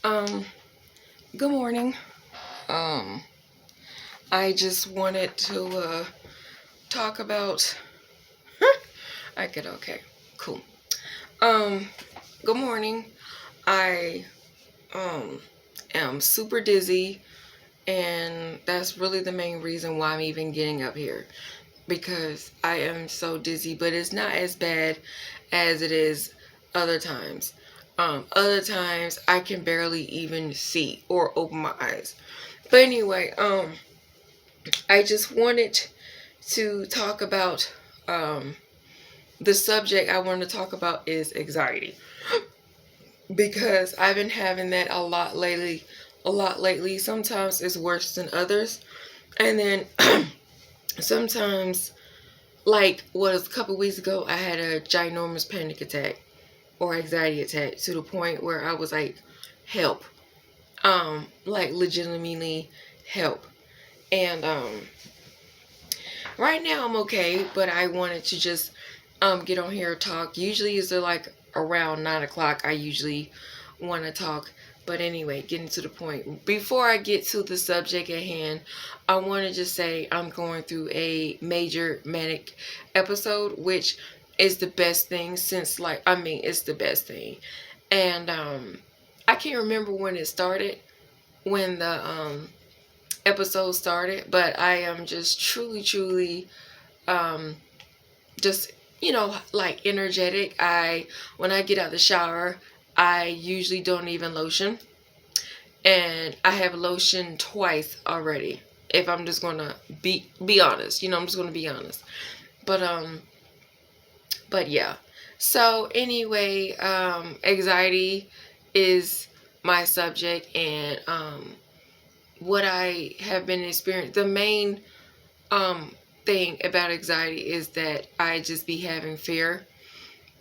Um, Good morning. Um, I just wanted to talk about okay, cool. Um, Good morning. I um am super dizzy, and that's really the main reason why I'm even getting up here, because I am so dizzy, but it's not as bad as it is other times. Other times I can barely even see or open my eyes. But anyway, I just wanted to talk about the subject I want to talk about is anxiety, because I've been having that a lot lately. Sometimes it's worse than others, and then sometimes, like was a couple weeks ago, I had a ginormous panic attack or anxiety attack to the point where I was like, help, like legitimately help. And right now I'm okay, but I wanted to just get on here and talk. Usually it's like around 9 o'clock I usually want to talk. But anyway, getting to the point. Before I get to the subject at hand, I want to just say I'm going through a major manic episode, which is the best thing since, like, I mean, it's the best thing. And I can't remember when it started, when the episode started, but I am just truly um just, like, energetic. When I get out the shower, I usually don't even lotion, and I have lotion twice already. If I'm just gonna be honest, I'm just gonna be honest. But yeah. So anyway, anxiety is my subject, and what I have been experiencing. The main um thing about anxiety is that I just be having fear,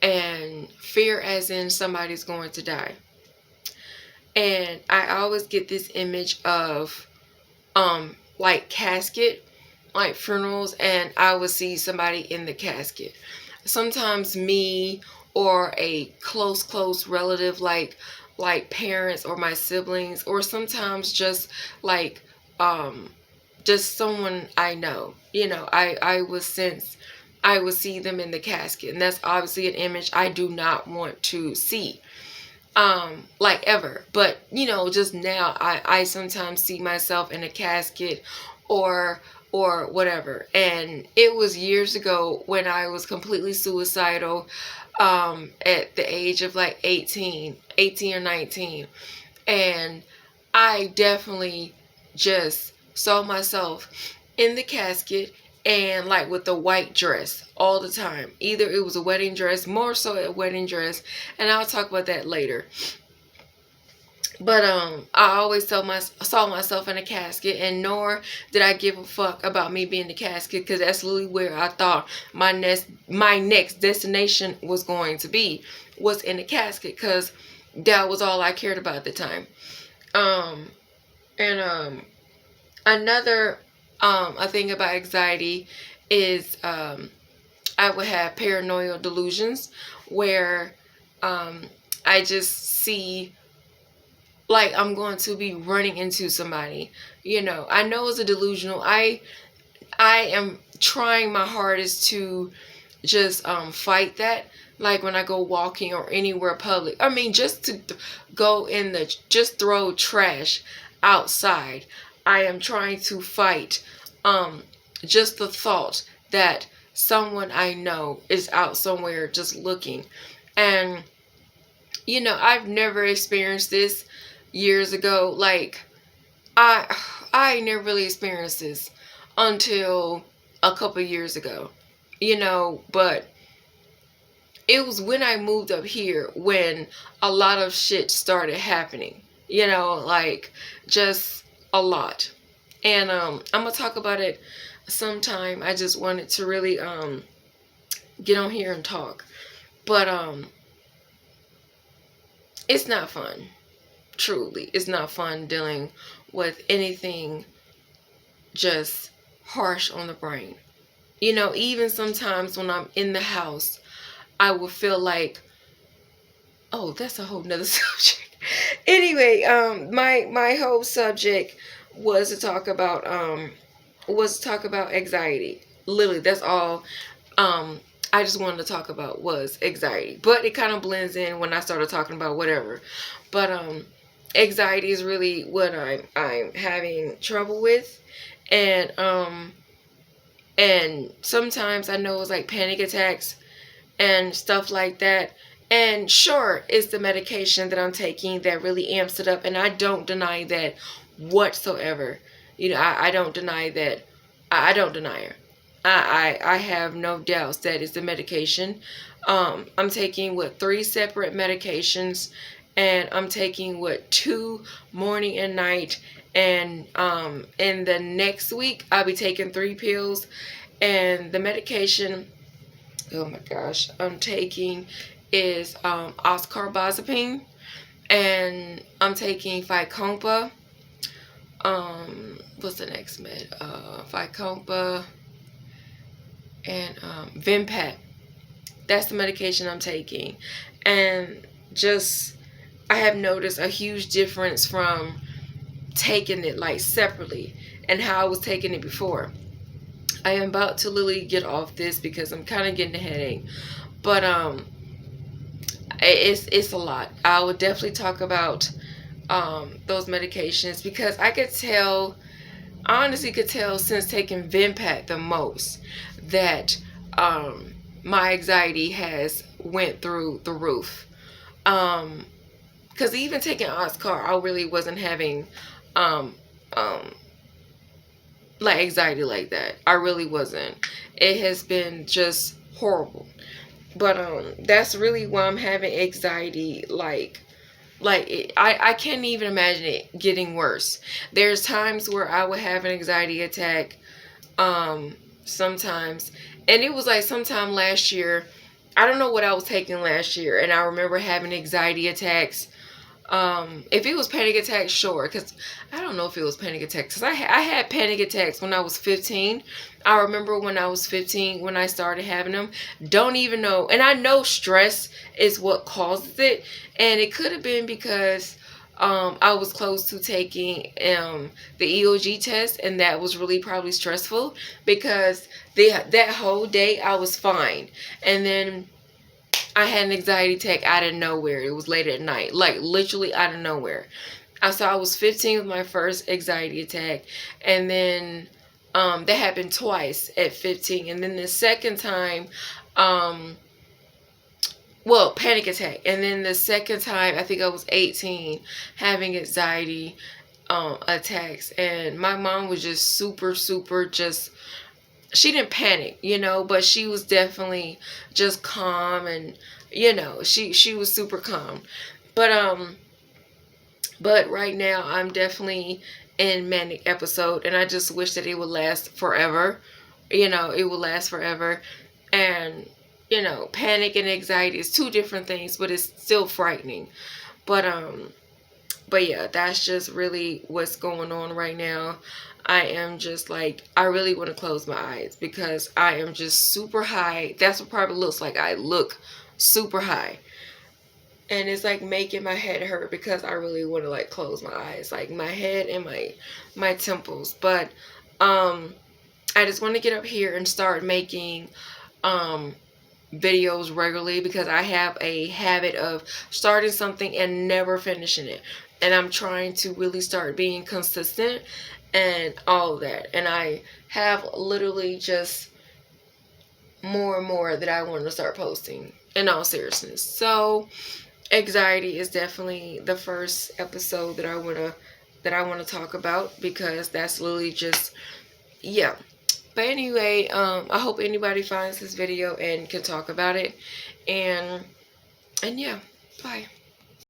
and fear as in somebody's going to die. And I always get this image of like casket, like funerals, and I would see somebody in the casket. Sometimes me, or a close relative, like parents or my siblings, or sometimes just like just someone I know. I would see them in the casket, and that's obviously an image I do not want to see, like, ever. But just now I sometimes see myself in a casket, or whatever. And it was years ago when I was completely suicidal, at the age of like 18 or 19. And I definitely just saw myself in the casket, and like with the white dress all the time. Either it was a wedding dress, more so a wedding dress, and I'll talk about that later. But I always saw myself in a casket, and nor did I give a fuck about me being in the casket, because that's literally where I thought my next destination was going to be, was in the casket, because that was all I cared about at the time. And another a thing about anxiety is, I would have paranoid delusions, where I just see like I'm going to be running into somebody. I know it's a delusional. I am trying my hardest to just fight that. Like when I go walking or anywhere public. I mean, just to go in the just throw trash outside. I am trying to fight just the thought that someone I know is out somewhere just looking. And I've never experienced this years ago. Like, I I never really experienced this until a couple years ago. But it was when I moved up here when a lot of shit started happening. Like, just a lot. And I'm gonna talk about it sometime. I just wanted to really get on here and talk. But it's not fun. Truly, it's not fun dealing with anything just harsh on the brain. Even sometimes when I'm in the house, I will feel like, oh, that's a whole nother subject. Anyway, my whole subject was to talk about anxiety. Literally, that's all I just wanted to talk about was anxiety. But it kind of blends in when I started talking about whatever. But anxiety is really what I'm having trouble with. And sometimes I know it's like panic attacks and stuff like that. And sure, it's the medication that I'm taking that really amps it up, and I don't deny that whatsoever. I don't deny that. I don't deny it. I have no doubts that it's the medication. I'm taking 3 separate medications, and I'm taking 2 morning and night, and in the next week I'll be taking 3 pills, and the medication, oh my gosh, I'm taking is oscarbazepine, and I'm taking Fycompa. What's the next med? Fycompa and Vimpat. That's the medication I'm taking, and just I have noticed a huge difference from taking it like separately and how I was taking it before. I am about to literally get off this because I'm kind of getting a headache, but it's a lot. I would definitely talk about those medications because I could tell, honestly could tell since taking Vimpat the most that my anxiety has went through the roof. Because even taking Oscar, I really wasn't having like anxiety like that. I really wasn't. It has been just horrible. But that's really why I'm having anxiety. I can't even imagine it getting worse. There's times where I would have an anxiety attack sometimes, and it was like sometime last year. I don't know what I was taking last year, and I remember having anxiety attacks. If it was panic attacks, sure, because I don't know if it was panic attacks, because I had panic attacks when I was 15. I remember when I was 15 when I started having them. Don't even know, and I know stress is what causes it, and it could have been because I was close to taking the EOG test, and that was really probably stressful because that whole day I was fine, and then I had an anxiety attack out of nowhere. It was late at night, like literally out of nowhere. So I was 15 with my first anxiety attack, and then that happened twice at 15, and then the second time, panic attack, and then the second time I think I was 18 having anxiety attacks, and my mom was just super just, she didn't panic, but she was definitely just calm, and she was super calm. But right now I'm definitely in manic episode, and I just wish that it would last forever. It would last forever. And panic and anxiety is 2 different things, but it's still frightening. But yeah, that's just really what's going on right now. I am just like, I really want to close my eyes because I am just super high. That's what probably looks like. I look super high. And it's like making my head hurt because I really want to like close my eyes, like my head and my temples. But I just want to get up here and start making videos regularly because I have a habit of starting something and never finishing it, and I'm trying to really start being consistent and all of that. And I have literally just more and more that I want to start posting, in all seriousness. So anxiety is definitely the first episode that I want to talk about because that's literally just, yeah. But anyway, I hope anybody finds this video and can talk about it. And yeah, bye.